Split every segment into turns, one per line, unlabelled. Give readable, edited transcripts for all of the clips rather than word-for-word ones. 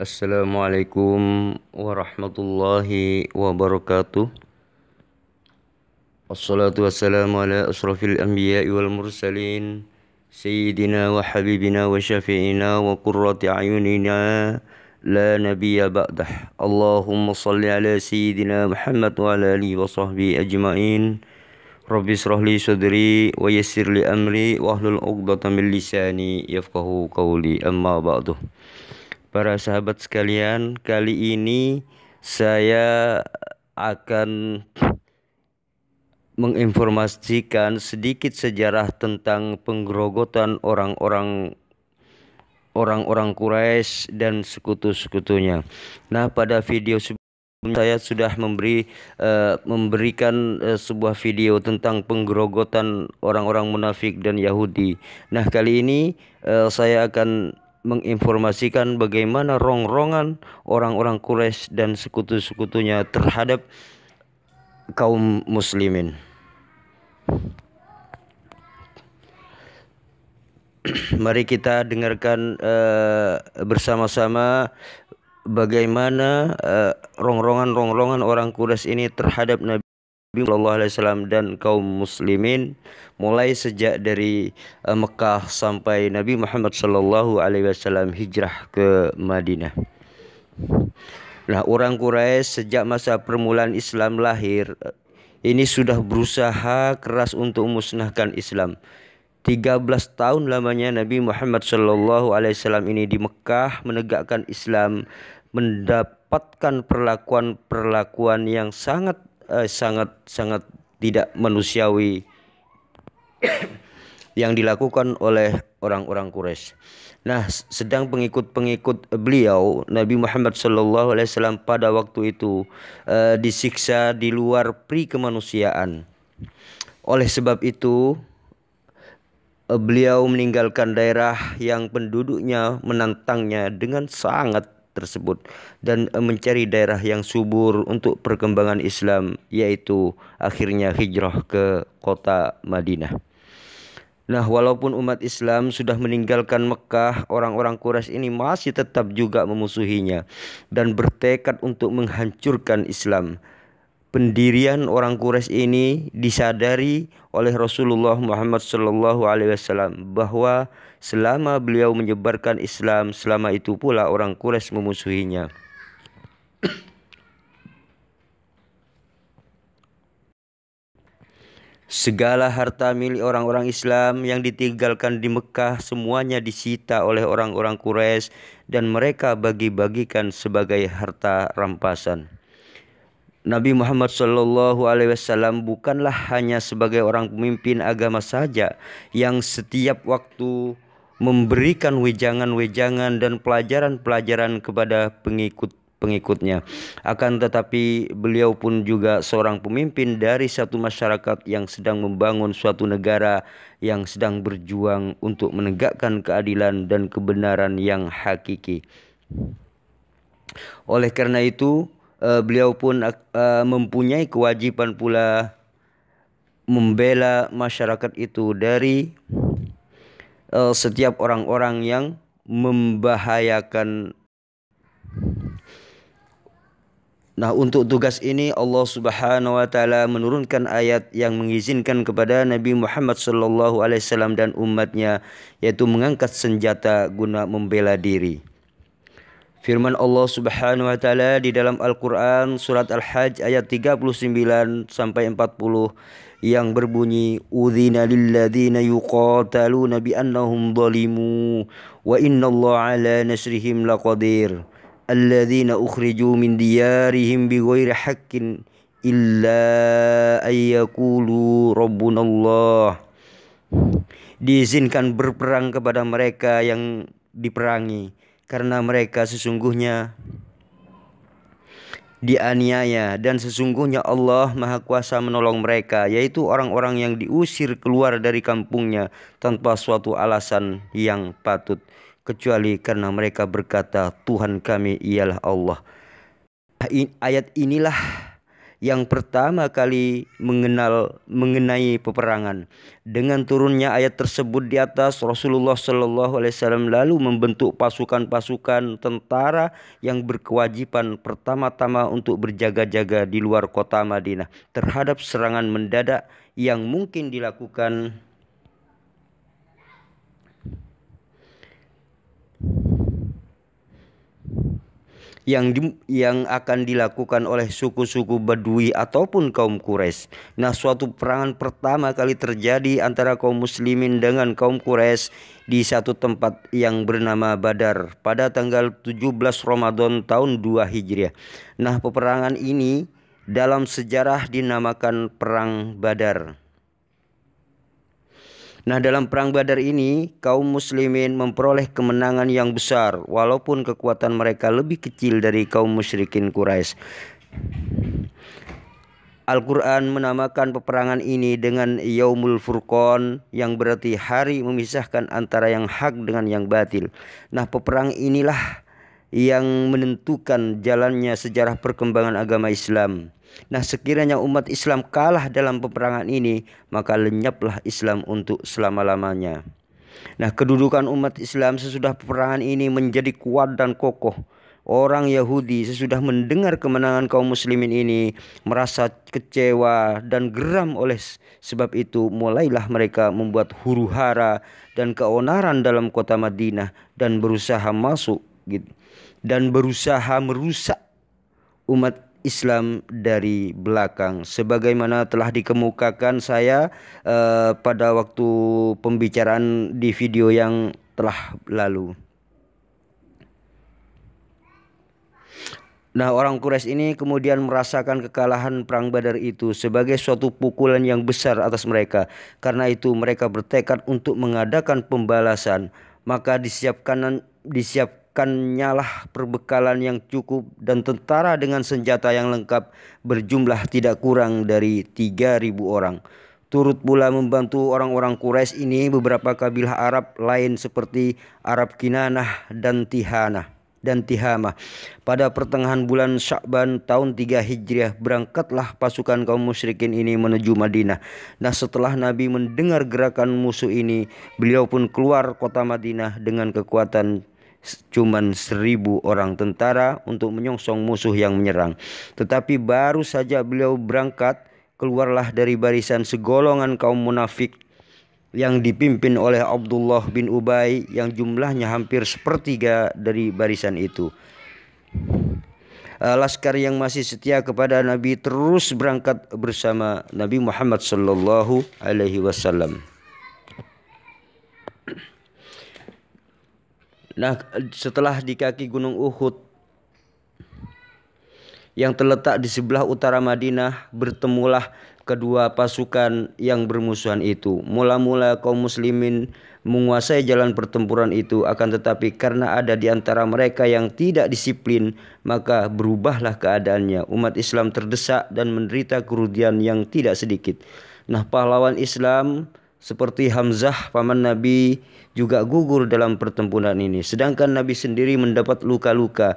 Assalamualaikum warahmatullahi wabarakatuh. Wassalatu wassalamu ala asrafil anbiya'i wal mursalin Sayyidina wa habibina wa syafi'ina wa qurrati a'yunina la nabiyya ba'dah. Allahumma salli ala Sayyidina Muhammad wa ala alihi wa sahbihi ajma'in. Rabbi israh li sadri wa yassir li amri wa hlul 'uqdatam min lisani yafqahu qawli, amma ba'du. Para sahabat sekalian, kali ini saya akan menginformasikan sedikit sejarah tentang penggerogotan orang-orang Quraisy dan sekutu-sekutunya. Nah, pada video sebelumnya saya sudah memberikan sebuah video tentang penggerogotan orang-orang munafik dan Yahudi. Nah, kali ini saya akan menginformasikan bagaimana rongrongan orang-orang Quraisy dan sekutu-sekutunya terhadap kaum muslimin. Mari kita dengarkan bersama-sama bagaimana rongrongan orang Quraisy ini terhadap Nabi Sallallahu Alaihi Wasallam dan kaum muslimin, mulai sejak dari Mekah sampai Nabi Muhammad Sallallahu Alaihi Wasallam hijrah ke Madinah. Nah, orang Quraisy sejak masa permulaan Islam lahir ini sudah berusaha keras untuk memusnahkan Islam. 13 tahun lamanya Nabi Muhammad Sallallahu Alaihi Wasallam ini di Mekah menegakkan Islam, mendapatkan perlakuan yang sangat tidak manusiawi yang dilakukan oleh orang-orang Quraisy. Nah, sedang pengikut-pengikut beliau Nabi Muhammad Sallallahu Alaihi Wasallam pada waktu itu disiksa di luar pri kemanusiaan. Oleh sebab itu beliau meninggalkan daerah yang penduduknya menantangnya dengan sangat tersebut dan mencari daerah yang subur untuk perkembangan Islam, yaitu akhirnya hijrah ke kota Madinah. Nah, walaupun umat Islam sudah meninggalkan Mekah, orang-orang Quraisy ini masih tetap juga memusuhinya dan bertekad untuk menghancurkan Islam. Pendirian orang Quraisy ini disadari oleh Rasulullah Muhammad Sallallahu Alaihi Wasallam bahwa selama beliau menyebarkan Islam, selama itu pula orang Quraisy memusuhinya. Segala harta milik orang-orang Islam yang ditinggalkan di Mekah semuanya disita oleh orang-orang Quraisy dan mereka bagi-bagikan sebagai harta rampasan. Nabi Muhammad Sallallahu Alaihi Wasallam bukanlah hanya sebagai orang pemimpin agama saja yang setiap waktu memberikan wejangan-wejangan dan pelajaran-pelajaran kepada pengikutnya. Akan tetapi beliau pun juga seorang pemimpin dari satu masyarakat yang sedang membangun suatu negara yang sedang berjuang untuk menegakkan keadilan dan kebenaran yang hakiki. Oleh karena itu beliau pun mempunyai kewajiban pula membela masyarakat itu dari setiap orang-orang yang membahayakan. Nah, untuk tugas ini Allah Subhanahu wa taala menurunkan ayat yang mengizinkan kepada Nabi Muhammad Sallallahu Alaihi Wasallam dan umatnya, yaitu mengangkat senjata guna membela diri. Firman Allah Subhanahu wa taala di dalam Al-Qur'an surat Al-Hajj ayat 39 sampai 40 yang berbunyi, "Udzina lilladzina yuqataluna bi annahum zalimu wa innallaha 'ala nasrihim laqadir. Alladzina ukhriju min diyarihim bighairi haqqin illa ayyaqulu rabbunallah." Diizinkan berperang kepada mereka yang diperangi karena mereka sesungguhnya dianiaya dan sesungguhnya Allah Maha Kuasa menolong mereka, yaitu orang-orang yang diusir keluar dari kampungnya tanpa suatu alasan yang patut, kecuali karena mereka berkata, Tuhan kami ialah Allah. Ayat inilah yang pertama kali mengenai peperangan. Dengan turunnya ayat tersebut di atas, Rasulullah Shallallahu Alaihi Wasallam lalu membentuk pasukan-pasukan tentara yang berkewajiban pertama-tama untuk berjaga-jaga di luar kota Madinah terhadap serangan mendadak yang mungkin dilakukan yang akan dilakukan oleh suku-suku Badui ataupun kaum Quraisy. Nah, suatu peperangan pertama kali terjadi antara kaum muslimin dengan kaum Quraisy di satu tempat yang bernama Badar pada tanggal 17 Ramadan tahun 2 Hijriah. Nah, peperangan ini dalam sejarah dinamakan Perang Badar. Nah, dalam perang Badar ini kaum muslimin memperoleh kemenangan yang besar walaupun kekuatan mereka lebih kecil dari kaum musyrikin Quraisy. Al-Quran menamakan peperangan ini dengan Yaumul Furqan, yang berarti hari memisahkan antara yang hak dengan yang batil. Nah, peperangan inilah yang menentukan jalannya sejarah perkembangan agama Islam. Nah, sekiranya umat Islam kalah dalam peperangan ini, maka lenyaplah Islam untuk selama-lamanya. Nah, kedudukan umat Islam sesudah peperangan ini menjadi kuat dan kokoh. Orang Yahudi sesudah mendengar kemenangan kaum muslimin ini merasa kecewa dan geram, oleh sebab itu mulailah mereka membuat huru-hara dan keonaran dalam kota Madinah dan berusaha masuk dan berusaha merusak umat Islam dari belakang, sebagaimana telah dikemukakan saya pada waktu pembicaraan di video yang telah lalu. Nah, orang Quraisy ini kemudian merasakan kekalahan perang Badar itu sebagai suatu pukulan yang besar atas mereka. Karena itu mereka bertekad untuk mengadakan pembalasan. Maka disiapkannyalah perbekalan yang cukup dan tentara dengan senjata yang lengkap berjumlah tidak kurang dari 3.000 orang. Turut pula membantu orang-orang Quraisy ini beberapa kabilah Arab lain seperti Arab Kinanah dan Tihamah. Pada pertengahan bulan Sya'ban tahun 3 Hijriah berangkatlah pasukan kaum musyrikin ini menuju Madinah. Nah, setelah Nabi mendengar gerakan musuh ini, beliau pun keluar kota Madinah dengan kekuatan cuman 1.000 orang tentara untuk menyongsong musuh yang menyerang. Tetapi baru saja beliau berangkat, keluarlah dari barisan segolongan kaum munafik yang dipimpin oleh Abdullah bin Ubay yang jumlahnya hampir sepertiga dari barisan itu. Laskar yang masih setia kepada Nabi terus berangkat bersama Nabi Muhammad sallallahu alaihi wasallam. Nah, setelah di kaki Gunung Uhud yang terletak di sebelah utara Madinah, bertemulah kedua pasukan yang bermusuhan itu. Mula-mula kaum muslimin menguasai jalan pertempuran itu, akan tetapi karena ada di antara mereka yang tidak disiplin, maka berubahlah keadaannya. Umat Islam terdesak dan menderita kerugian yang tidak sedikit. Nah, pahlawan Islam seperti Hamzah paman Nabi juga gugur dalam pertempuran ini, sedangkan Nabi sendiri mendapat luka-luka.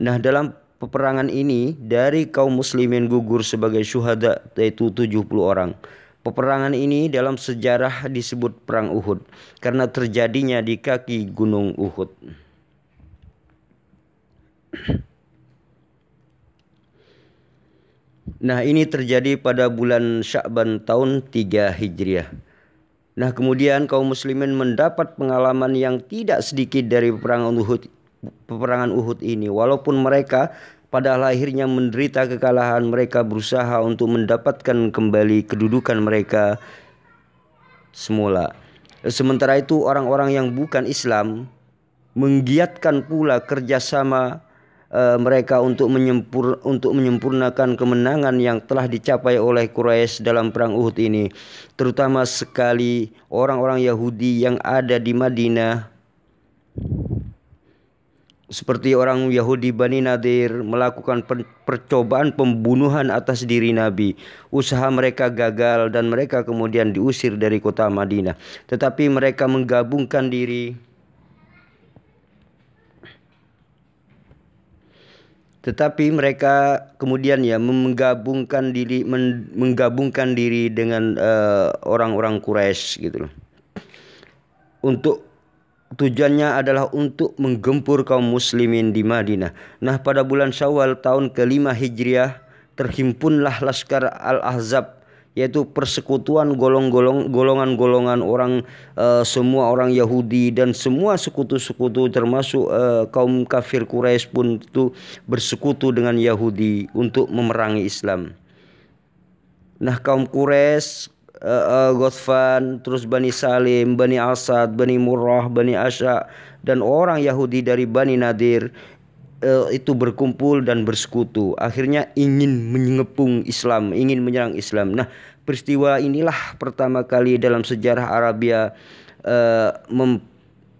Nah, dalam peperangan ini dari kaum muslimin gugur sebagai syuhada, yaitu 70 orang. Peperangan ini dalam sejarah disebut Perang Uhud karena terjadinya di kaki Gunung Uhud. Nah, ini terjadi pada bulan Sya'ban tahun 3 Hijriah. Nah, kemudian kaum muslimin mendapat pengalaman yang tidak sedikit dari peperangan Uhud ini. Walaupun mereka pada akhirnya menderita kekalahan, mereka berusaha untuk mendapatkan kembali kedudukan mereka semula. Sementara itu orang-orang yang bukan Islam menggiatkan pula kerjasama mereka untuk menyempurnakan kemenangan yang telah dicapai oleh Quraisy dalam perang Uhud ini. Terutama sekali orang-orang Yahudi yang ada di Madinah, seperti orang Yahudi Bani Nadir melakukan percobaan pembunuhan atas diri Nabi. Usaha mereka gagal dan mereka kemudian diusir dari kota Madinah. Tetapi mereka menggabungkan diri Tetapi mereka kemudian ya menggabungkan diri dengan orang-orang Quraisy gitu loh. Untuk tujuannya adalah untuk menggempur kaum muslimin di Madinah. Nah, pada bulan Syawal tahun ke-5 Hijriah terhimpunlah Laskar Al-Ahzab, yaitu persekutuan golongan-golongan orang, semua orang Yahudi dan semua sekutu-sekutu termasuk kaum kafir Quraisy pun itu bersekutu dengan Yahudi untuk memerangi Islam. Nah, kaum Quraisy, Ghatsfan, terus Bani Salim, Bani Asad, Bani Murrah, Bani Asya, dan orang Yahudi dari Bani Nadir itu berkumpul dan bersekutu. Akhirnya ingin mengepung Islam, ingin menyerang Islam. Nah, peristiwa inilah pertama kali dalam sejarah Arabia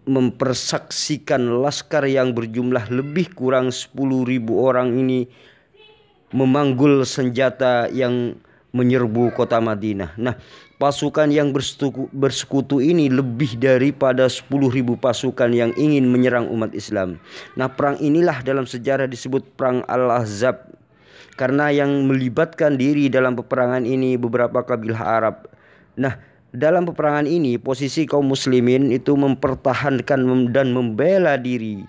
mempersaksikan laskar yang berjumlah lebih kurang 10.000 orang ini memanggul senjata yang menyerbu kota Madinah. Nah, pasukan yang bersekutu ini lebih daripada 10.000 pasukan yang ingin menyerang umat Islam. Nah, perang inilah dalam sejarah disebut Perang Al-Ahzab, karena yang melibatkan diri dalam peperangan ini beberapa kabilah Arab. Nah, dalam peperangan ini posisi kaum muslimin itu mempertahankan dan membela diri.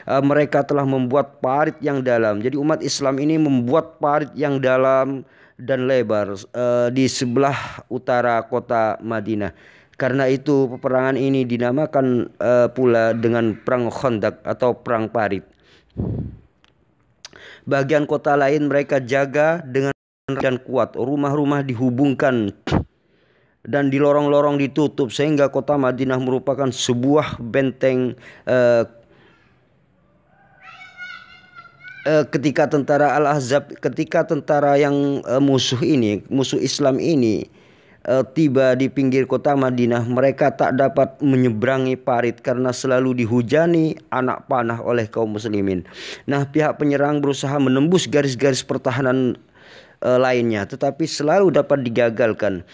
Mereka telah membuat parit yang dalam. Jadi umat Islam ini membuat parit yang dalam dan lebar di sebelah utara kota Madinah. Karena itu peperangan ini dinamakan pula dengan Perang Khandaq atau Perang Parit. Bagian kota lain mereka jaga dengan kuat. Rumah-rumah dihubungkan dan di lorong-lorong ditutup sehingga kota Madinah merupakan sebuah benteng ketika tentara Al-Ahzab, ketika tentara yang musuh Islam ini tiba di pinggir kota Madinah, mereka tak dapat menyeberangi parit karena selalu dihujani anak panah oleh kaum muslimin. Nah, pihak penyerang berusaha menembus garis-garis pertahanan lainnya, tetapi selalu dapat digagalkan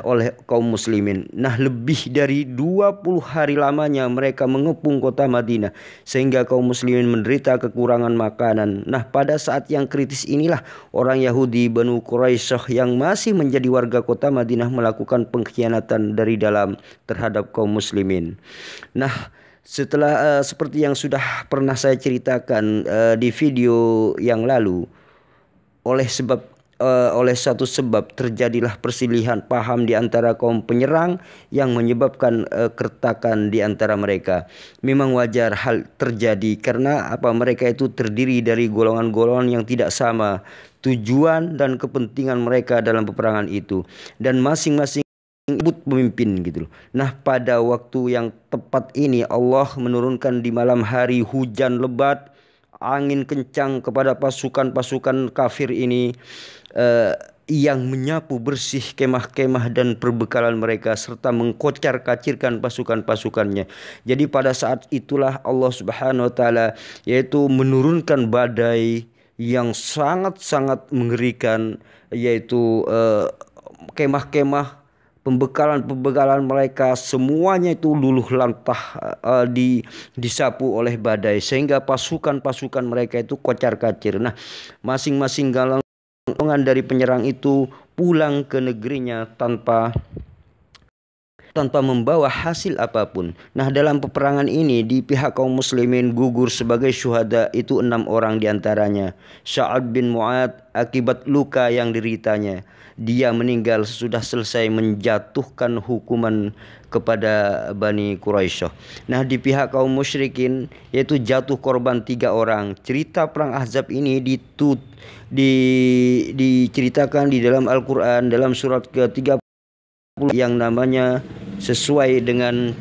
oleh kaum muslimin. Nah, lebih dari 20 hari lamanya mereka mengepung kota Madinah sehingga kaum muslimin menderita kekurangan makanan. Nah, pada saat yang kritis inilah orang Yahudi Banu Quraisyah yang masih menjadi warga kota Madinah melakukan pengkhianatan dari dalam terhadap kaum muslimin. Nah, setelah seperti yang sudah pernah saya ceritakan di video yang lalu, oleh satu sebab terjadilah perselisihan paham di antara kaum penyerang yang menyebabkan keretakan di antara mereka. Memang wajar hal terjadi karena mereka itu terdiri dari golongan-golongan yang tidak sama tujuan dan kepentingan mereka dalam peperangan itu, dan masing-masing pemimpin gitu loh. Nah, pada waktu yang tepat ini Allah menurunkan di malam hari hujan lebat, angin kencang kepada pasukan-pasukan kafir ini yang menyapu bersih kemah-kemah dan perbekalan mereka serta mengkocar-kacirkan pasukan-pasukannya. Jadi pada saat itulah Allah Subhanahu wa taala yaitu menurunkan badai yang sangat-sangat mengerikan, yaitu kemah-kemah, pembekalan mereka semuanya itu luluh lantah disapu oleh badai sehingga pasukan-pasukan mereka itu kocar-kacir. Nah, masing-masing golongan dari penyerang itu pulang ke negerinya tanpa membawa hasil apapun. Nah, dalam peperangan ini di pihak kaum muslimin gugur sebagai syuhada itu 6 orang diantaranya. Sa'ad bin Mu'ad akibat luka yang dideritanya. Dia meninggal sesudah selesai menjatuhkan hukuman kepada Bani Quraisyah. Nah, di pihak kaum musyrikin yaitu jatuh korban 3 orang. Cerita perang Ahzab ini diceritakan di dalam Al-Quran dalam surat ke-30 yang namanya sesuai dengan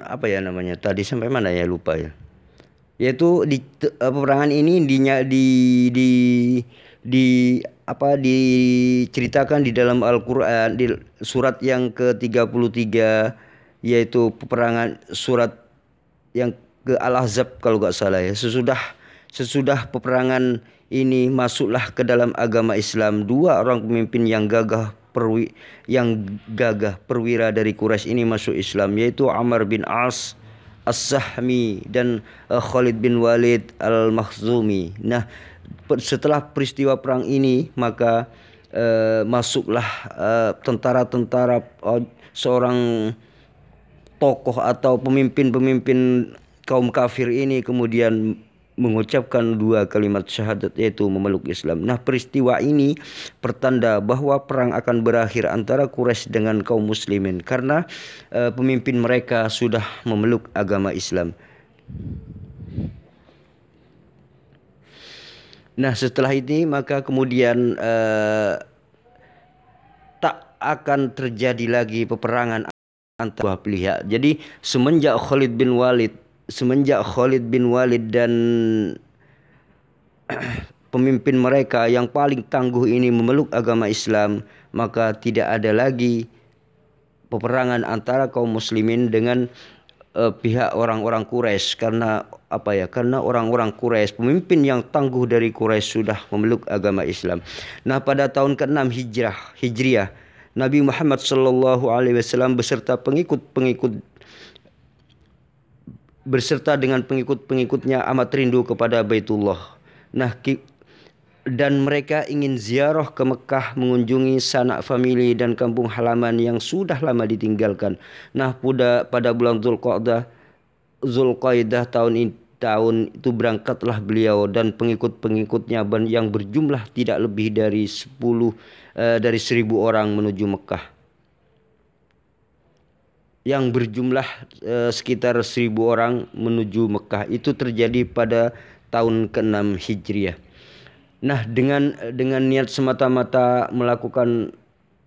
apa ya namanya tadi, sampai mana ya, lupa ya. Yaitu di peperangan ini diceritakan di dalam Al-Qur'an di surat yang ke-33, yaitu peperangan surat yang ke Al-Ahzab kalau nggak salah ya. Sesudah peperangan ini masuklah ke dalam agama Islam dua orang pemimpin yang gagah perwira dari Quraisy ini masuk Islam, yaitu Amr bin As As-Sahmi dan Khalid bin Walid Al-Makhzumi. Nah, setelah peristiwa perang ini maka masuklah tentara-tentara seorang tokoh atau pemimpin-pemimpin kaum kafir ini kemudian mengucapkan dua kalimat syahadat, yaitu memeluk Islam. Nah, peristiwa ini pertanda bahwa perang akan berakhir antara Quraisy dengan kaum muslimin karena pemimpin mereka sudah memeluk agama Islam. Nah, setelah ini maka kemudian tak akan terjadi lagi peperangan antara dua pihak. Jadi semenjak Khalid bin Walid dan pemimpin mereka yang paling tangguh ini memeluk agama Islam, maka tidak ada lagi peperangan antara kaum muslimin dengan pihak orang-orang Quraisy. Karena karena orang-orang Quraisy, pemimpin yang tangguh dari Quraisy sudah memeluk agama Islam. Nah, pada tahun ke-6 Hijriah, Nabi Muhammad sallallahu alaihi wasallam beserta dengan pengikut-pengikutnya amat rindu kepada Baitullah. Nah, dan mereka ingin ziarah ke Mekah, mengunjungi sanak famili dan kampung halaman yang sudah lama ditinggalkan. Nah, pada bulan Zulqaidah tahun itu berangkatlah beliau dan pengikut-pengikutnya yang berjumlah tidak lebih dari 1.000 orang menuju Mekah. Yang berjumlah sekitar 1.000 orang menuju Mekah. Itu terjadi pada tahun ke-6 Hijriah. Nah, dengan niat semata-mata melakukan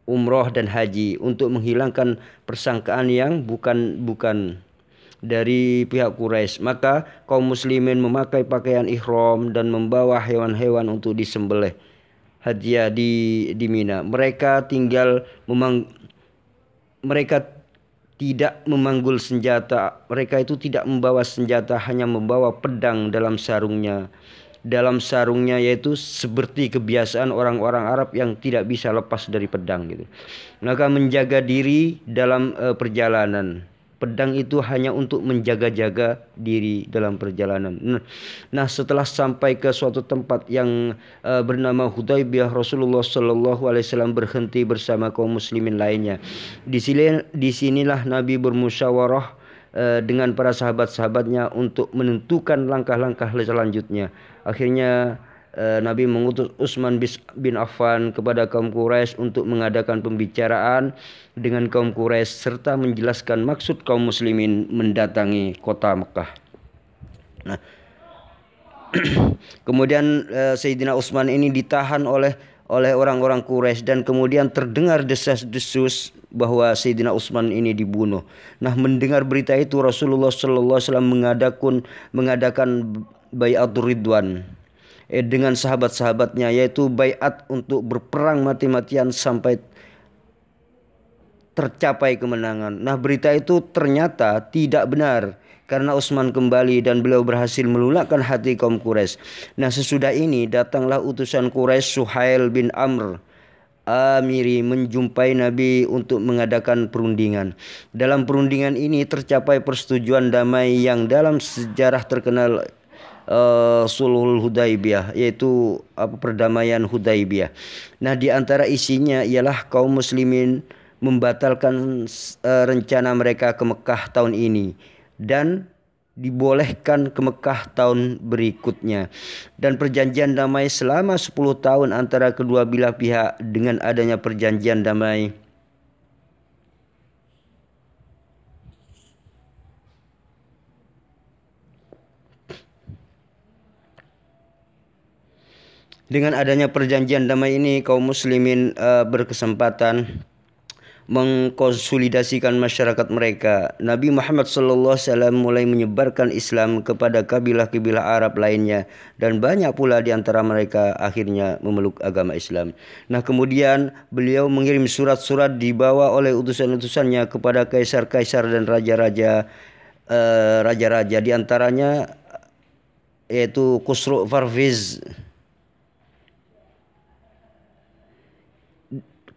umroh dan haji untuk menghilangkan persangkaan yang bukan dari pihak Quraisy, maka kaum muslimin memakai pakaian ihram dan membawa hewan-hewan untuk disembelih hadiah di Mina. Mereka tidak memanggul senjata. Mereka itu tidak membawa senjata, hanya membawa pedang dalam sarungnya. Yaitu seperti kebiasaan orang-orang Arab yang tidak bisa lepas dari pedang gitu. Maka menjaga diri dalam perjalanan. Pedang itu hanya untuk menjaga-jaga diri dalam perjalanan. Nah, setelah sampai ke suatu tempat yang bernama Hudaybiyah, Rasulullah Shallallahu Alaihi Wasallam berhenti bersama kaum muslimin lainnya. Disinilah Nabi bermusyawarah dengan para sahabat-sahabatnya untuk menentukan langkah-langkah selanjutnya. Akhirnya Nabi mengutus Utsman bin Affan kepada kaum Quraisy untuk mengadakan pembicaraan dengan kaum Quraisy serta menjelaskan maksud kaum muslimin mendatangi kota Mekah. Nah, kemudian Sayyidina Utsman ini ditahan oleh orang-orang Quraisy dan kemudian terdengar desas-desus bahwa Sayyidina Utsman ini dibunuh. Nah, mendengar berita itu Rasulullah sallallahu alaihi wasallam mengadakan bai'atur ridwan dengan sahabat-sahabatnya, yaitu baiat untuk berperang mati-matian sampai tercapai kemenangan. Nah, berita itu ternyata tidak benar karena Utsman kembali dan beliau berhasil melunakkan hati kaum Quraisy. Nah, sesudah ini datanglah utusan Quraisy Suhail bin Amr Amiri menjumpai Nabi untuk mengadakan perundingan. Dalam perundingan ini tercapai persetujuan damai yang dalam sejarah terkenal Sulhul Hudaybiyah, yaitu perdamaian Hudaybiyah. Nah, di antara isinya ialah kaum muslimin membatalkan rencana mereka ke Mekah tahun ini dan dibolehkan ke Mekah tahun berikutnya, dan perjanjian damai selama 10 tahun antara kedua belah pihak. Dengan adanya perjanjian damai ini kaum muslimin berkesempatan mengkonsolidasikan masyarakat mereka. Nabi Muhammad SAW mulai menyebarkan Islam kepada kabilah-kabilah Arab lainnya, dan banyak pula di antara mereka akhirnya memeluk agama Islam. Nah, kemudian beliau mengirim surat-surat dibawa oleh utusan-utusannya kepada kaisar-kaisar dan raja-raja, di antaranya yaitu Khusro Parviz,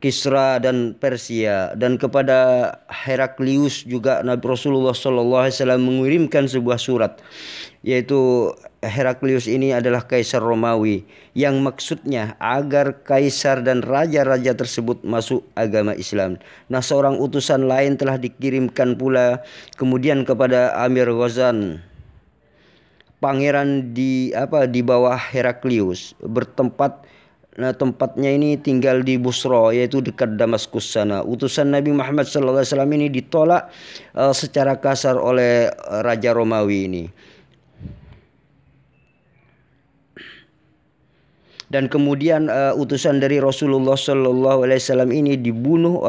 Kisra dan Persia, dan kepada Heraklius juga Nabi Rasulullah SAW mengirimkan sebuah surat, yaitu Heraklius ini adalah kaisar Romawi, yang maksudnya agar kaisar dan raja-raja tersebut masuk agama Islam. Nah, seorang utusan lain telah dikirimkan pula kemudian kepada Amir Ghazan, pangeran di bawah Heraklius, tempatnya ini tinggal di Busra, yaitu dekat Damaskus sana. Utusan Nabi Muhammad SAW ini ditolak secara kasar oleh Raja Romawi ini. Dan kemudian utusan dari Rasulullah SAW ini dibunuh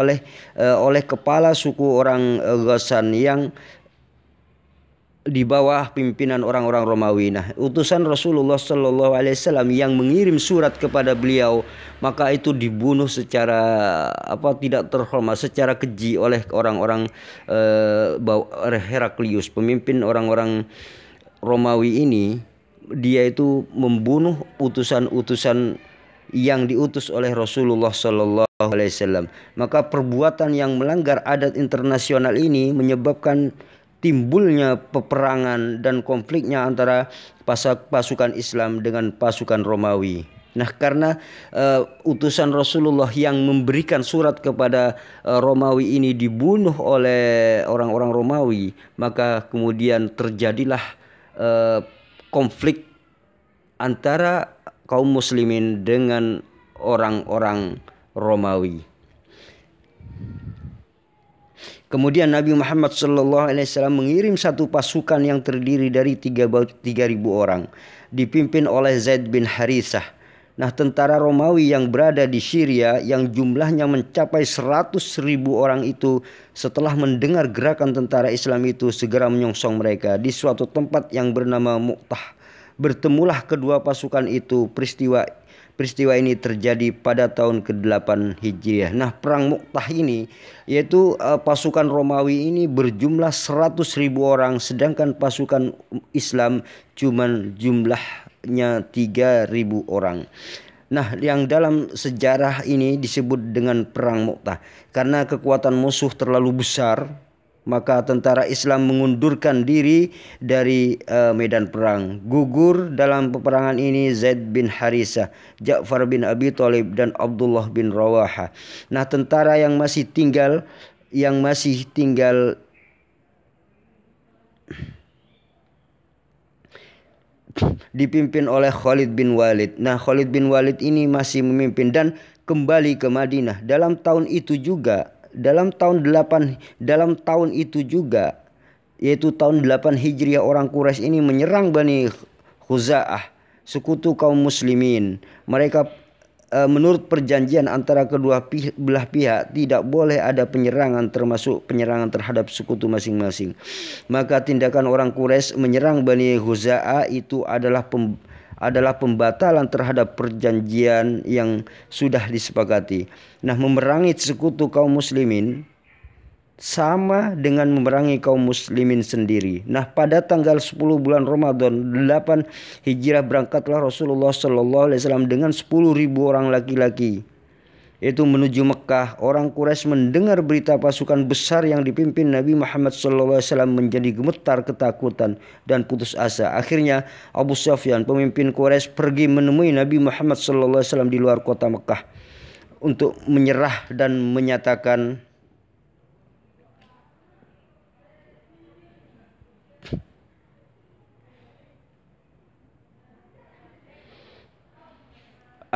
oleh kepala suku orang Ghassan yang di bawah pimpinan orang-orang Romawi. Nah, utusan Rasulullah SAW yang mengirim surat kepada beliau, maka itu dibunuh secara tidak terhormat, secara keji oleh orang-orang Heraklius, pemimpin orang-orang Romawi ini. Dia itu membunuh utusan-utusan yang diutus oleh Rasulullah SAW. Maka perbuatan yang melanggar adat internasional ini menyebabkan timbulnya peperangan dan konfliknya antara pasukan Islam dengan pasukan Romawi. Nah, karena utusan Rasulullah yang memberikan surat kepada Romawi ini dibunuh oleh orang-orang Romawi, maka kemudian terjadilah konflik antara kaum muslimin dengan orang-orang Romawi. Kemudian Nabi Muhammad SAW mengirim satu pasukan yang terdiri dari 3.000 orang, dipimpin oleh Zaid bin Harithah. Nah, tentara Romawi yang berada di Syria yang jumlahnya mencapai 100.000 orang itu, setelah mendengar gerakan tentara Islam itu, segera menyongsong mereka di suatu tempat yang bernama Mu'tah. Bertemulah kedua pasukan itu. Peristiwa ini terjadi pada tahun ke-8 Hijriah. Nah, perang Mu'tah ini, yaitu pasukan Romawi ini berjumlah 100.000 orang, sedangkan pasukan Islam cuman jumlahnya 3.000 orang. Nah, yang dalam sejarah ini disebut dengan perang Mu'tah. Karena kekuatan musuh terlalu besar, maka tentara Islam mengundurkan diri dari medan perang. Gugur dalam peperangan ini Zaid bin Harithah, Ja'far bin Abi Thalib, dan Abdullah bin Rawaha. Nah, tentara yang masih tinggal dipimpin oleh Khalid bin Walid. Nah, Khalid bin Walid ini masih memimpin dan kembali ke Madinah. Dalam tahun itu juga, yaitu tahun 8 Hijriah, orang Quraisy ini menyerang Bani Khuza'ah, sekutu kaum muslimin. Mereka menurut perjanjian antara kedua belah pihak tidak boleh ada penyerangan, termasuk penyerangan terhadap sekutu masing-masing. Maka tindakan orang Quraisy menyerang Bani Khuza'ah itu adalah pembatalan terhadap perjanjian yang sudah disepakati. Nah, memerangi sekutu kaum muslimin sama dengan memerangi kaum muslimin sendiri. Nah, pada tanggal 10 bulan Ramadan 8 Hijriah berangkatlah Rasulullah SAW dengan 10.000 orang laki-laki, yaitu menuju Mekah. Orang Quraisy mendengar berita pasukan besar yang dipimpin Nabi Muhammad SAW menjadi gemetar ketakutan dan putus asa. Akhirnya Abu Sufyan, pemimpin Quraisy, pergi menemui Nabi Muhammad SAW di luar kota Mekah untuk menyerah dan menyatakan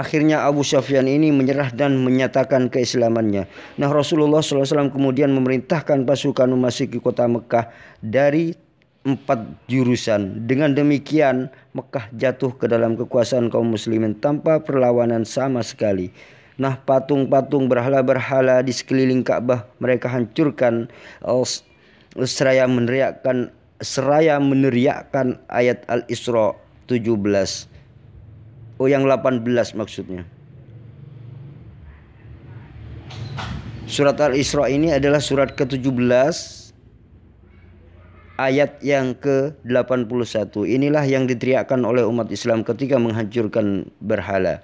Akhirnya Abu Sufyan ini menyerah dan menyatakan keislamannya. Nah, Rasulullah SAW kemudian memerintahkan pasukan memasuki kota Mekah dari 4 jurusan. Dengan demikian Mekah jatuh ke dalam kekuasaan kaum muslimin tanpa perlawanan sama sekali. Nah, patung-patung berhala-berhala di sekeliling Ka'bah mereka hancurkan seraya meneriakkan ayat Al-Isra 17. Oh, yang 18 maksudnya. Surat Al-Isra ini adalah surat ke-17 ayat yang ke-81. Inilah yang diteriakkan oleh umat Islam ketika menghancurkan berhala.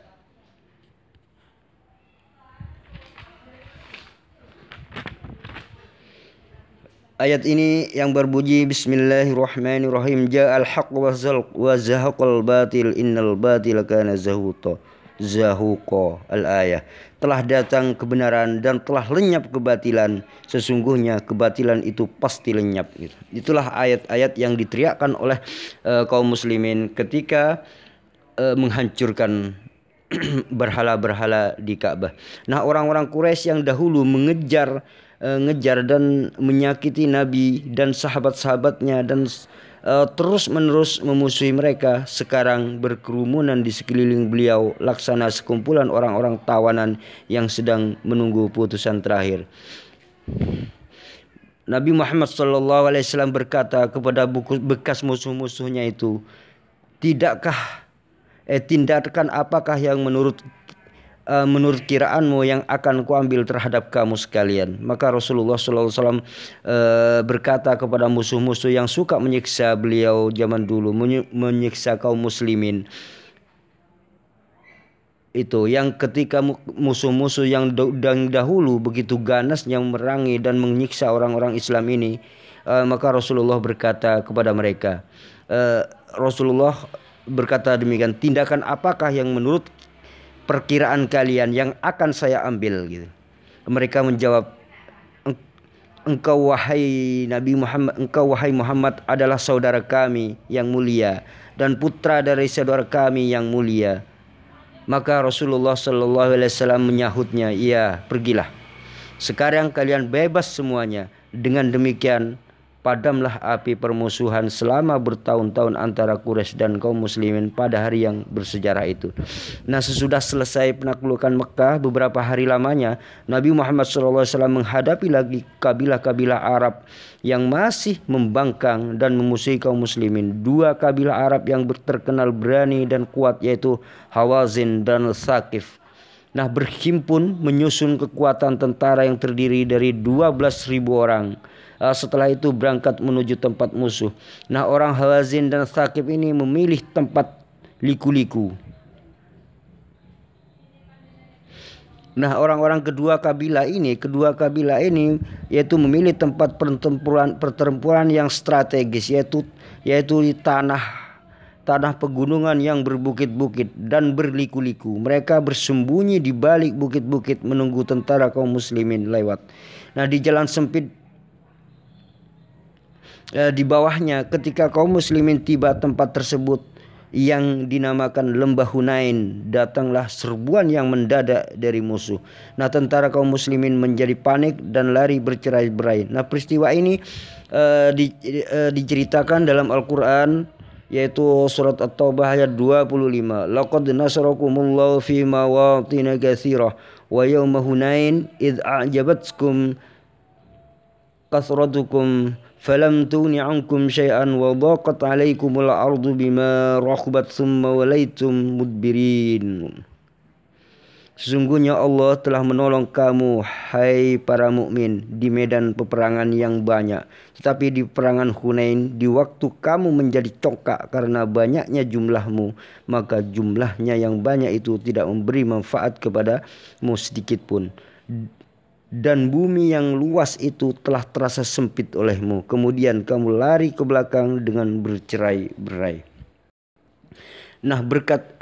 Ayat ini yang berbunyi Bismillahirrahmanirrahim. Ja'al haqq wa zahaqal batil innal batila kana zahuqa. Al-ayah. Telah datang kebenaran dan telah lenyap kebatilan. Sesungguhnya kebatilan itu pasti lenyap. Itulah ayat-ayat yang diteriakkan oleh kaum muslimin ketika menghancurkan berhala-berhala di Ka'bah. Nah, orang-orang Quraisy yang dahulu mengejar dan menyakiti Nabi dan sahabat-sahabatnya dan terus-menerus memusuhi mereka, sekarang berkerumunan di sekeliling beliau laksana sekumpulan orang-orang tawanan yang sedang menunggu putusan terakhir. Nabi Muhammad SAW berkata kepada bekas musuh-musuhnya itu, tindakan apakah yang menurut kiraanmu yang akan kuambil terhadap kamu sekalian? Maka Rasulullah SAW berkata kepada musuh-musuh yang suka menyiksa beliau zaman dulu, menyiksa kaum muslimin, itu yang ketika musuh-musuh yang dahulu begitu ganasnya memerangi dan menyiksa orang-orang Islam ini, maka Rasulullah berkata kepada mereka, Rasulullah berkata demikian, tindakan apakah yang menurut perkiraan kalian yang akan saya ambil gitu. Mereka menjawab, engkau wahai Muhammad adalah saudara kami yang mulia dan putra dari saudara kami yang mulia. Maka Rasulullah SAW menyahutnya, iya, pergilah. Sekarang kalian bebas semuanya. Dengan demikian padamlah api permusuhan selama bertahun-tahun antara Quraisy dan kaum muslimin pada hari yang bersejarah itu. Nah, sesudah selesai penaklukan Mekah beberapa hari lamanya, Nabi Muhammad SAW menghadapi lagi kabilah-kabilah Arab yang masih membangkang dan memusuhi kaum muslimin. Dua kabilah Arab yang terkenal berani dan kuat, yaitu Hawazin dan Thaqif. Nah, berhimpun menyusun kekuatan tentara yang terdiri dari 12.000 orang. Setelah itu berangkat menuju tempat musuh. Nah, orang Hawazin dan Thaqif ini memilih tempat liku-liku. Nah, orang-orang kedua kabilah ini yaitu memilih tempat pertempuran yang strategis, yaitu di tanah pegunungan yang berbukit-bukit dan berliku-liku. Mereka bersembunyi di balik bukit-bukit menunggu tentara kaum muslimin lewat. Nah, di jalan sempit di bawahnya, ketika kaum muslimin tiba tempat tersebut yang dinamakan Lembah Hunain, datanglah serbuan yang mendadak dari musuh. Nah, tentara kaum muslimin menjadi panik dan lari bercerai-berai. Nah, peristiwa ini diceritakan dalam Al-Quran, yaitu surat At-Taubah ayat 25. Laqad nasarakumullahu fi mawatin katsirah wa yawma Hunain id a'jabatkum kasratukum falam tughni ankum syai'an wa dhaqat 'alaikumul ardu bima rahabat tsumma walaitum mudbirin. Sesungguhnya Allah telah menolong kamu, hai para mukmin, di medan peperangan yang banyak. Tetapi di peperangan Hunain, di waktu kamu menjadi congkak karena banyaknya jumlahmu, maka jumlahnya yang banyak itu tidak memberi manfaat kepadamu sedikit pun. Dan bumi yang luas itu telah terasa sempit olehmu. Kemudian kamu lari ke belakang dengan bercerai-berai. Nah, berkat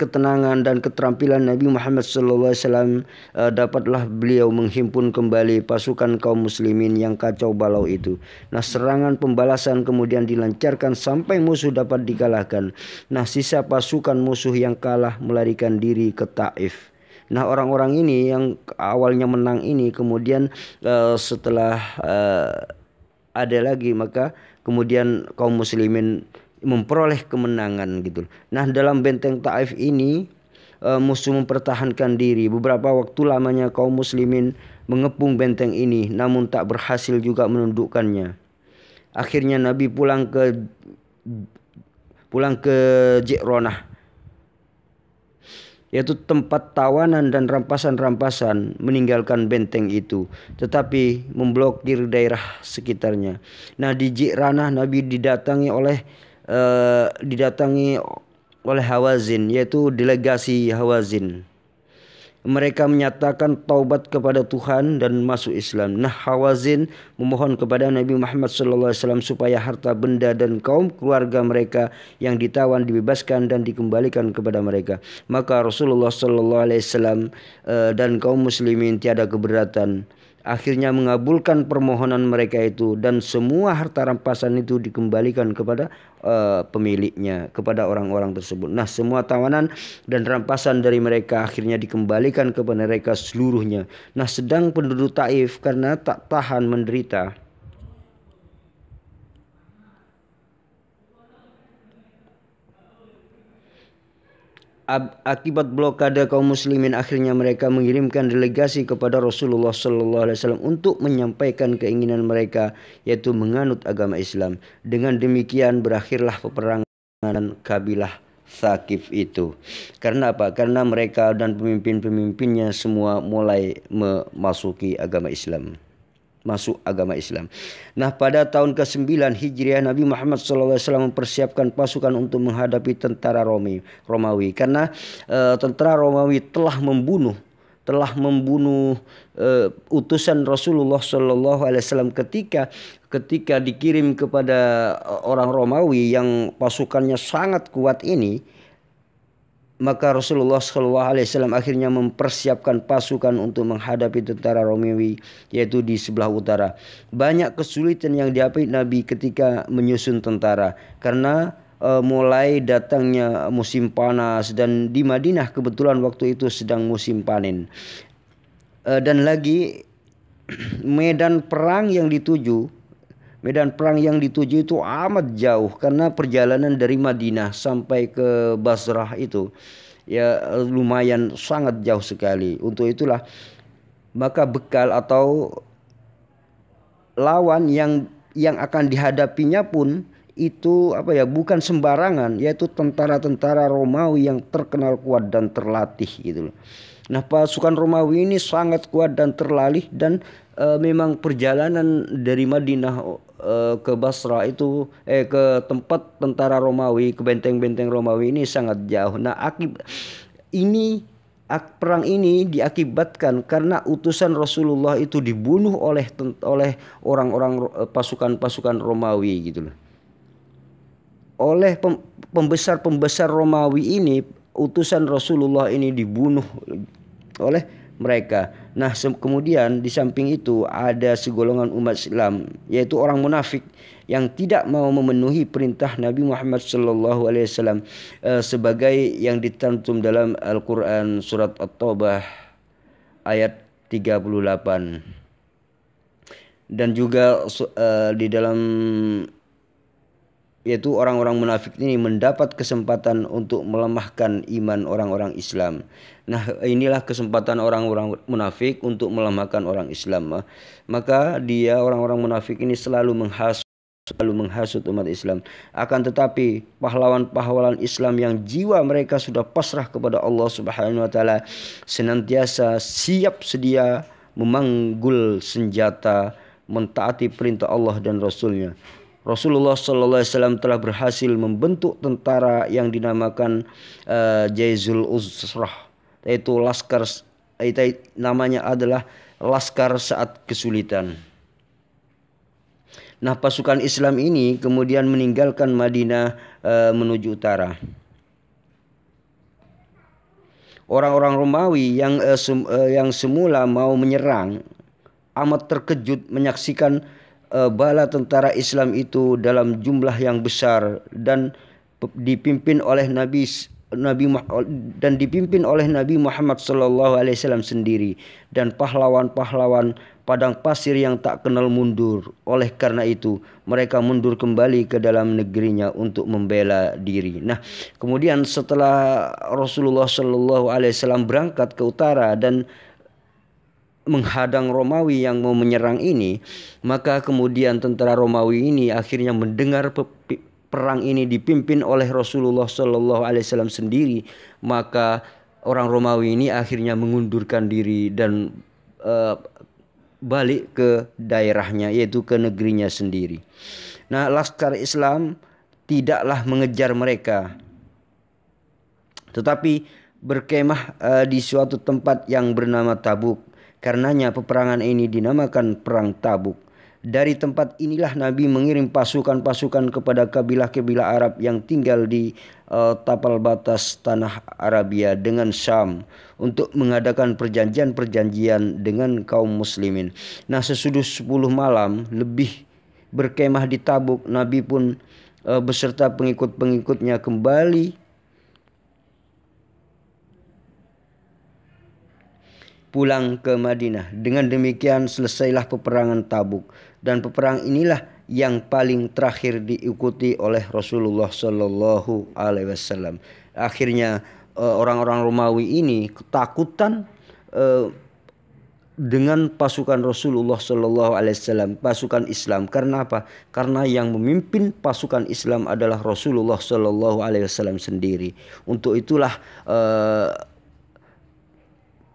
ketenangan dan keterampilan Nabi Muhammad SAW, dapatlah beliau menghimpun kembali pasukan kaum muslimin yang kacau balau itu. Nah, serangan pembalasan kemudian dilancarkan sampai musuh dapat dikalahkan. Nah, sisa pasukan musuh yang kalah melarikan diri ke Taif. Nah, orang-orang ini yang awalnya menang ini kemudian setelah ada lagi, maka kemudian kaum muslimin memperoleh kemenangan gitu. Nah, dalam benteng Taif ini musuh mempertahankan diri. Beberapa waktu lamanya kaum muslimin mengepung benteng ini, namun tak berhasil juga menundukkannya. Akhirnya Nabi pulang ke Ji'ronah, yaitu tempat tawanan dan rampasan-rampasan, meninggalkan benteng itu, tetapi memblokir daerah sekitarnya. Nah, di Ji'ranah Nabi didatangi oleh Hawazin, yaitu delegasi Hawazin. Mereka menyatakan taubat kepada Tuhan dan masuk Islam. Nah, Hawazin memohon kepada Nabi Muhammad SAW supaya harta benda dan kaum keluarga mereka yang ditawan dibebaskan dan dikembalikan kepada mereka. Maka Rasulullah SAW dan kaum muslimin tiada keberatan. Akhirnya mengabulkan permohonan mereka itu, dan semua harta rampasan itu dikembalikan kepada pemiliknya, kepada orang-orang tersebut. Nah, semua tawanan dan rampasan dari mereka akhirnya dikembalikan kepada mereka seluruhnya. Nah, sedang penduduk Taif karena tak tahan menderita, akibat blokade kaum muslimin, akhirnya mereka mengirimkan delegasi kepada Rasulullah SAW untuk menyampaikan keinginan mereka, yaitu menganut agama Islam. Dengan demikian berakhirlah peperangan kabilah Tsaqif itu. Karena apa? Karena mereka dan pemimpin-pemimpinnya semua mulai memasuki agama Islam. Masuk agama Islam. Nah, pada tahun ke-9 Hijriah, Nabi Muhammad SAW mempersiapkan pasukan untuk menghadapi tentara Romawi. Karena tentara Romawi telah membunuh utusan Rasulullah SAW ketika dikirim kepada orang Romawi yang pasukannya sangat kuat ini. Maka Rasulullah SAW akhirnya mempersiapkan pasukan untuk menghadapi tentara Romawi, yaitu di sebelah utara. Banyak kesulitan yang dihadapi Nabi ketika menyusun tentara, karena mulai datangnya musim panas, dan di Madinah kebetulan waktu itu sedang musim panen. Dan lagi medan perang yang dituju itu amat jauh, karena perjalanan dari Madinah sampai ke Basrah itu ya lumayan sangat jauh sekali. Untuk itulah maka bekal atau lawan yang akan dihadapinya pun itu bukan sembarangan, yaitu tentara-tentara Romawi yang terkenal kuat dan terlatih gitu loh. Nah, pasukan Romawi ini sangat kuat dan terlatih, dan memang perjalanan dari Madinah ke Basra itu ke tempat tentara Romawi, ke benteng-benteng Romawi ini sangat jauh. Nah, perang ini diakibatkan karena utusan Rasulullah itu dibunuh oleh orang-orang pasukan Romawi gitu loh. Oleh pembesar Romawi ini, utusan Rasulullah ini dibunuh oleh mereka. Nah, kemudian di samping itu ada segolongan umat Islam, yaitu orang munafik yang tidak mau memenuhi perintah Nabi Muhammad SAW sebagai yang dicantum dalam Al-Quran surat At-Taubah ayat 38. Dan juga di dalam, yaitu orang-orang munafik ini mendapat kesempatan untuk melemahkan iman orang-orang Islam. Nah, inilah kesempatan orang-orang munafik untuk melemahkan orang Islam. Maka orang-orang munafik ini selalu menghasut umat Islam. Akan tetapi pahlawan-pahlawan Islam yang jiwa mereka sudah pasrah kepada Allah Subhanahu wa taala senantiasa siap sedia memanggul senjata, mentaati perintah Allah dan Rasulnya. Rasulullah SAW telah berhasil membentuk tentara yang dinamakan Jaizul Usrah, yaitu laskar, namanya adalah laskar saat kesulitan. Nah, pasukan Islam ini kemudian meninggalkan Madinah menuju utara. Orang-orang Romawi yang semula mau menyerang amat terkejut menyaksikan bala tentara Islam itu dalam jumlah yang besar dan dipimpin oleh Nabi Muhammad SAW sendiri, dan pahlawan-pahlawan padang pasir yang tak kenal mundur. Oleh karena itu mereka mundur kembali ke dalam negerinya untuk membela diri. Nah, kemudian setelah Rasulullah Shallallahu Alaihi Wasallam berangkat ke utara dan menghadang Romawi yang mau menyerang ini, maka kemudian tentara Romawi ini akhirnya mendengar perang ini dipimpin oleh Rasulullah Shallallahu Alaihi Wasallam sendiri, maka orang Romawi ini akhirnya mengundurkan diri dan balik ke daerahnya, yaitu ke negerinya sendiri. Nah, Laskar Islam tidaklah mengejar mereka, tetapi berkemah di suatu tempat yang bernama Tabuk. Karenanya peperangan ini dinamakan Perang Tabuk. Dari tempat inilah Nabi mengirim pasukan-pasukan kepada kabilah-kabilah Arab yang tinggal di tapal batas tanah Arabia dengan Syam untuk mengadakan perjanjian-perjanjian dengan kaum muslimin. Nah, sesudah 10 malam lebih berkemah di Tabuk, Nabi pun beserta pengikut-pengikutnya kembali pulang ke Madinah. Dengan demikian selesailah peperangan Tabuk, dan peperangan inilah yang paling terakhir diikuti oleh Rasulullah Shallallahu Alaihi Wasallam. Akhirnya orang-orang Romawi ini ketakutan dengan pasukan Rasulullah Shallallahu Alaihi Wasallam, pasukan Islam. Karena apa? Karena yang memimpin pasukan Islam adalah Rasulullah Shallallahu Alaihi Wasallam sendiri. Untuk itulah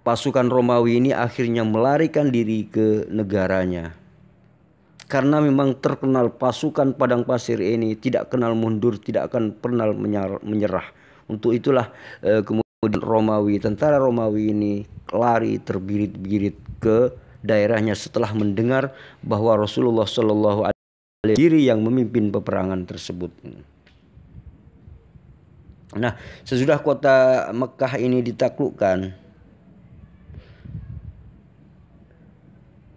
pasukan Romawi ini akhirnya melarikan diri ke negaranya. Karena memang terkenal pasukan padang pasir ini tidak kenal mundur, tidak akan pernah menyerah. Untuk itulah kemudian tentara Romawi ini lari terbirit-birit ke daerahnya setelah mendengar bahwa Rasulullah Shallallahu Alaihi Wasallam diri yang memimpin peperangan tersebut. Nah, sesudah kota Mekah ini ditaklukkan,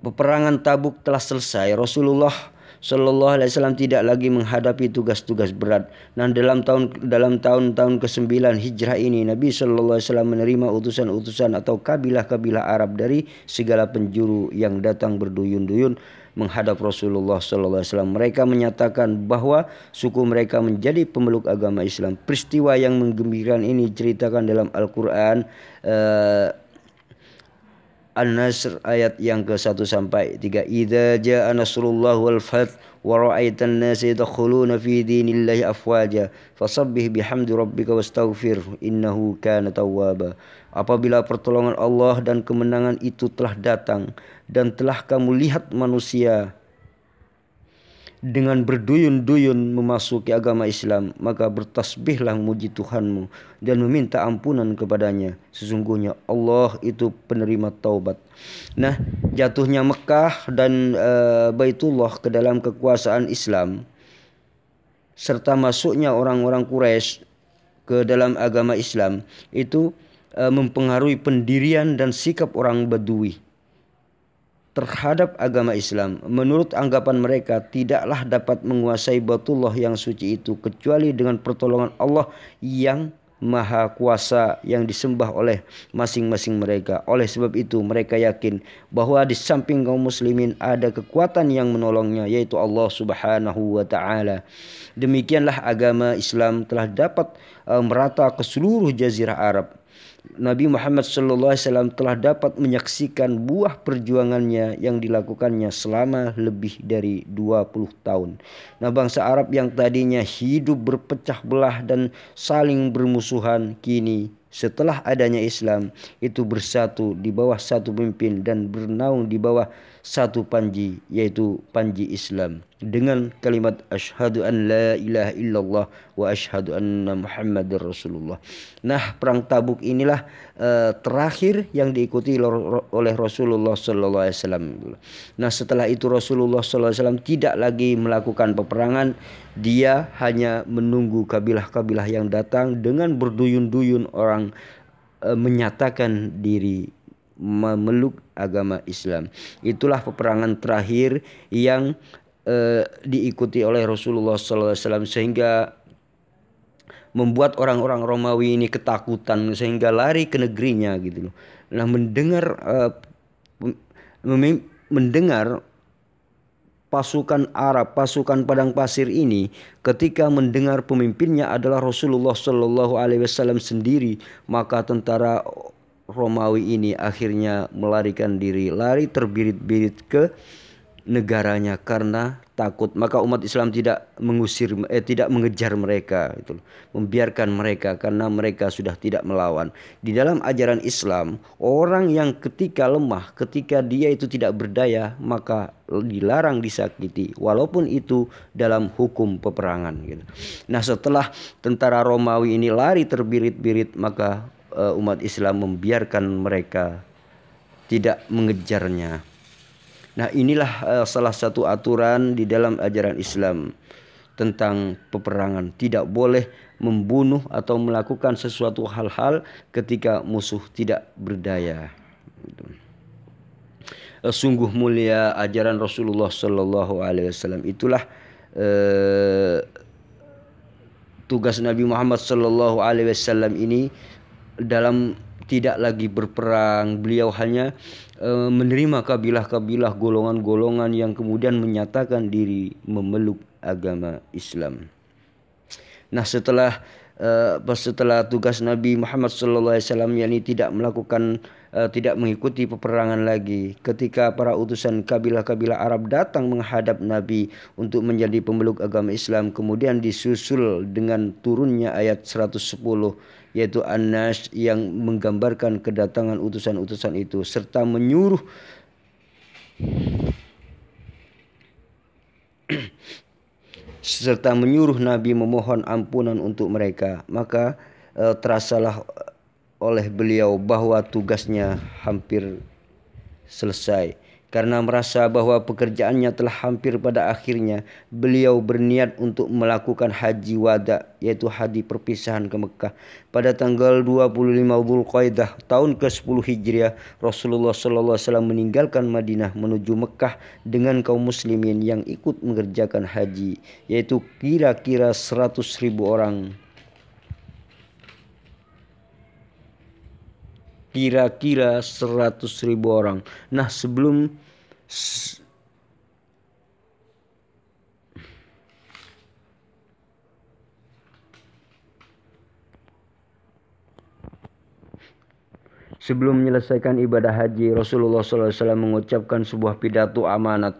peperangan Tabuk telah selesai. Rasulullah Shallallahu Alaihi Wasallam tidak lagi menghadapi tugas-tugas berat. Dan dalam tahun ke-9 Hijrah ini, Nabi Shallallahu Alaihi Wasallam menerima utusan-utusan atau kabilah-kabilah Arab dari segala penjuru yang datang berduyun-duyun menghadap Rasulullah Shallallahu Alaihi Wasallam. Mereka menyatakan bahwa suku mereka menjadi pemeluk agama Islam. Peristiwa yang menggembirakan ini diceritakan dalam Al-Quran An-Nasr ayat yang ke-1 sampai 3. Idza jaa nasrullah wal fath wa ra'aitan nasa yadkhuluna fi dinillahi afwaja fasabbih bihamdi rabbika wastaghfir innahu kana tawwaba. Apabila pertolongan Allah dan kemenangan itu telah datang dan telah kamu lihat manusia dengan berduyun-duyun memasuki agama Islam, maka bertasbihlah memuji Tuhanmu dan meminta ampunan kepadanya. Sesungguhnya Allah itu penerima taubat. Nah, jatuhnya Mekah dan Baitullah ke dalam kekuasaan Islam serta masuknya orang-orang Quraisy ke dalam agama Islam itu mempengaruhi pendirian dan sikap orang Badui terhadap agama Islam. Menurut anggapan mereka, tidaklah dapat menguasai Baitullah yang suci itu kecuali dengan pertolongan Allah yang Maha Kuasa yang disembah oleh masing-masing mereka. Oleh sebab itu mereka yakin bahwa di samping kaum muslimin ada kekuatan yang menolongnya, yaitu Allah Subhanahu wa taala. Demikianlah agama Islam telah dapat merata ke seluruh jazirah Arab. Nabi Muhammad SAW telah dapat menyaksikan buah perjuangannya yang dilakukannya selama lebih dari 20 tahun. Nah, bangsa Arab yang tadinya hidup berpecah belah dan saling bermusuhan, kini setelah adanya Islam itu bersatu di bawah satu pemimpin dan bernaung di bawah satu panji, yaitu panji Islam, dengan kalimat asyhadu an la ilaha illallah wa asyhadu anna muhammadar rasulullah. Nah, perang Tabuk inilah terakhir yang diikuti oleh Rasulullah sallallahu alaihi wasallam. Nah, setelah itu Rasulullah sallallahu alaihi wasallam tidak lagi melakukan peperangan. Dia hanya menunggu kabilah-kabilah yang datang dengan berduyun-duyun orang menyatakan diri memeluk agama Islam. Itulah peperangan terakhir yang diikuti oleh Rasulullah SAW, sehingga membuat orang-orang Romawi ini ketakutan sehingga lari ke negerinya gitu loh. Nah, mendengar mendengar pasukan Arab, pasukan padang pasir ini, ketika mendengar pemimpinnya adalah Rasulullah Shallallahu Alaihi Wasallam sendiri, maka tentara Romawi ini akhirnya melarikan diri, lari terbirit-birit ke negaranya karena takut. Maka umat Islam tidak mengejar mereka, itu membiarkan mereka karena mereka sudah tidak melawan. Di dalam ajaran Islam, orang yang ketika lemah, ketika dia itu tidak berdaya, maka dilarang disakiti, walaupun itu dalam hukum peperangan gitu. Nah, setelah tentara Romawi ini lari terbirit-birit, maka umat Islam membiarkan mereka, tidak mengejarnya. Nah, inilah salah satu aturan di dalam ajaran Islam tentang peperangan. Tidak boleh membunuh atau melakukan sesuatu hal-hal ketika musuh tidak berdaya. Sungguh mulia ajaran Rasulullah Shallallahu Alaihi Wasallam. Itulah tugas Nabi Muhammad Shallallahu Alaihi Wasallam ini dalam tidak lagi berperang. Beliau hanya menerima kabilah-kabilah, golongan-golongan yang kemudian menyatakan diri memeluk agama Islam. Nah, setelah tugas Nabi Muhammad SAW, yakni tidak mengikuti peperangan lagi, ketika para utusan kabilah-kabilah Arab datang menghadap Nabi untuk menjadi pemeluk agama Islam, kemudian disusul dengan turunnya ayat 110, yaitu An-Nas, yang menggambarkan kedatangan utusan-utusan itu serta menyuruh Nabi memohon ampunan untuk mereka. Maka terasalah oleh beliau bahwa tugasnya hampir selesai. Karena merasa bahwa pekerjaannya telah hampir pada akhirnya, beliau berniat untuk melakukan haji wada, yaitu haji perpisahan ke Mekah. Pada tanggal 25 Dzulqa'dah tahun ke-10 Hijriah, Rasulullah SAW meninggalkan Madinah menuju Mekah dengan kaum muslimin yang ikut mengerjakan haji, yaitu kira-kira 100.000 orang. Kira-kira 100.000 orang. Nah, sebelum menyelesaikan ibadah haji, Rasulullah SAW mengucapkan sebuah pidato amanat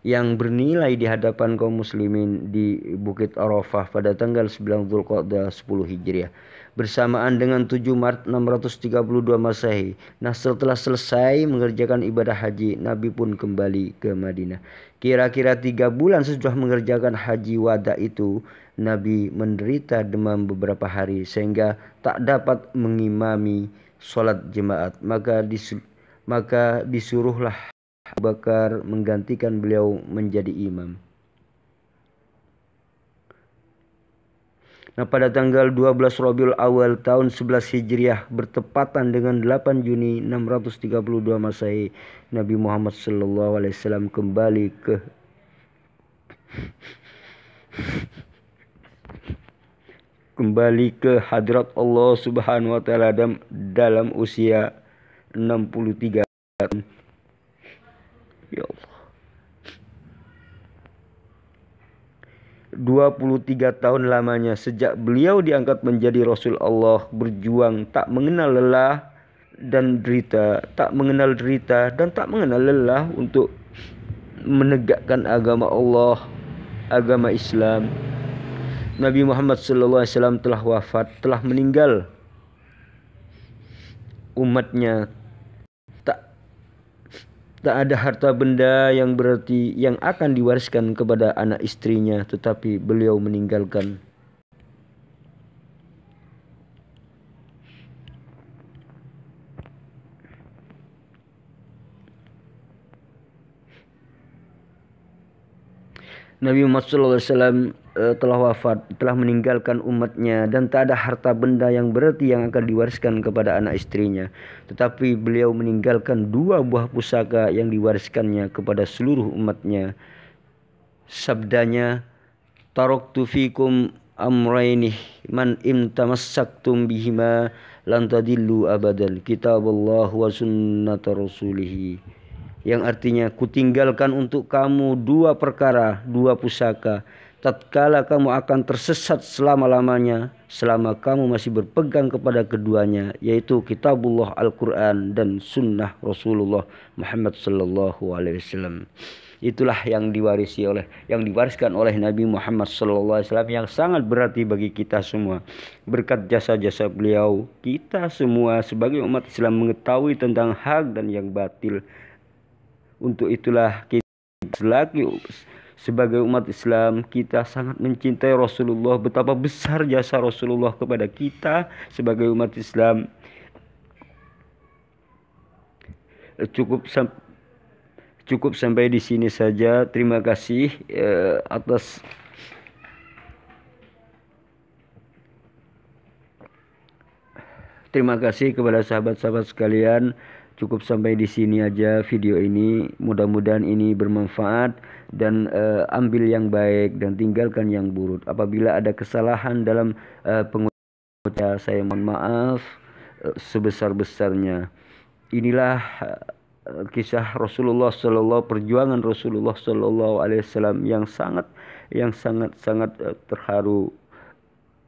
yang bernilai di hadapan kaum muslimin di Bukit Arafah pada tanggal 9 Dzulqa'dah 10 Hijriah bersamaan dengan 7 Maret 632 Masehi. Nah, setelah selesai mengerjakan ibadah haji, Nabi pun kembali ke Madinah. Kira-kira 3 bulan sesudah mengerjakan haji wada itu, Nabi menderita demam beberapa hari sehingga tak dapat mengimami sholat jemaat. Maka disuruhlah Abu Bakar menggantikan beliau menjadi imam. Nah, pada tanggal 12 Rabiul Awal tahun 11 Hijriah bertepatan dengan 8 Juni 632 Masehi, Nabi Muhammad SAW kembali ke hadrat Allah Subhanahu wa taala dalam usia 63 tahun. Ya Allah. 23 tahun lamanya sejak beliau diangkat menjadi Rasul Allah, berjuang tak mengenal lelah dan derita, tak mengenal derita dan tak mengenal lelah untuk menegakkan agama Allah, agama Islam. Nabi Muhammad SAW telah wafat, telah meninggal. Umatnya tak ada harta benda yang berarti yang akan diwariskan kepada anak istrinya, tetapi beliau meninggalkan Nabi Muhammad SAW telah wafat, telah meninggalkan umatnya, dan tak ada harta benda yang berarti yang akan diwariskan kepada anak istrinya, tetapi beliau meninggalkan 2 buah pusaka yang diwariskannya kepada seluruh umatnya. Sabdanya, taraktu fikum amraini man imtamassaktum bihima lan tadillu abadan, kitabullah wa sunnata rasulih yang artinya kutinggalkan untuk kamu dua perkara, dua pusaka. Tatkala kamu akan tersesat selama-lamanya, selama kamu masih berpegang kepada keduanya, yaitu kitabullah Al-Quran dan sunnah Rasulullah Muhammad sallallahu alaihi wasallam. Itulah yang diwariskan oleh Nabi Muhammad sallallahu alaihi wasallam, yang sangat berarti bagi kita semua. Berkat jasa-jasa beliau, kita semua sebagai umat Islam mengetahui tentang hak dan yang batil. Untuk itulah kita sebagai umat Islam, kita sangat mencintai Rasulullah. Betapa besar jasa Rasulullah kepada kita sebagai umat Islam. Cukup sampai di sini saja. Terima kasih atas Terima kasih kepada sahabat-sahabat sekalian. Cukup sampai di sini aja video ini. Mudah-mudahan ini bermanfaat, dan ambil yang baik dan tinggalkan yang buruk. Apabila ada kesalahan dalam pengucapan, saya mohon maaf sebesar-besarnya. Inilah kisah Rasulullah Sallallahu, perjuangan Rasulullah Sallallahu Alaihi Wasallam yang sangat terharu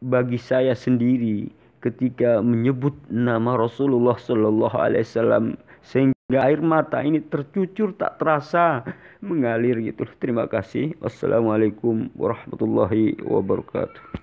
bagi saya sendiri ketika menyebut nama Rasulullah Sallallahu Alaihi Wasallam, sehingga air mata ini tercucur tak terasa mengalir gitu. Terima kasih. Wassalamualaikum warahmatullahi wabarakatuh.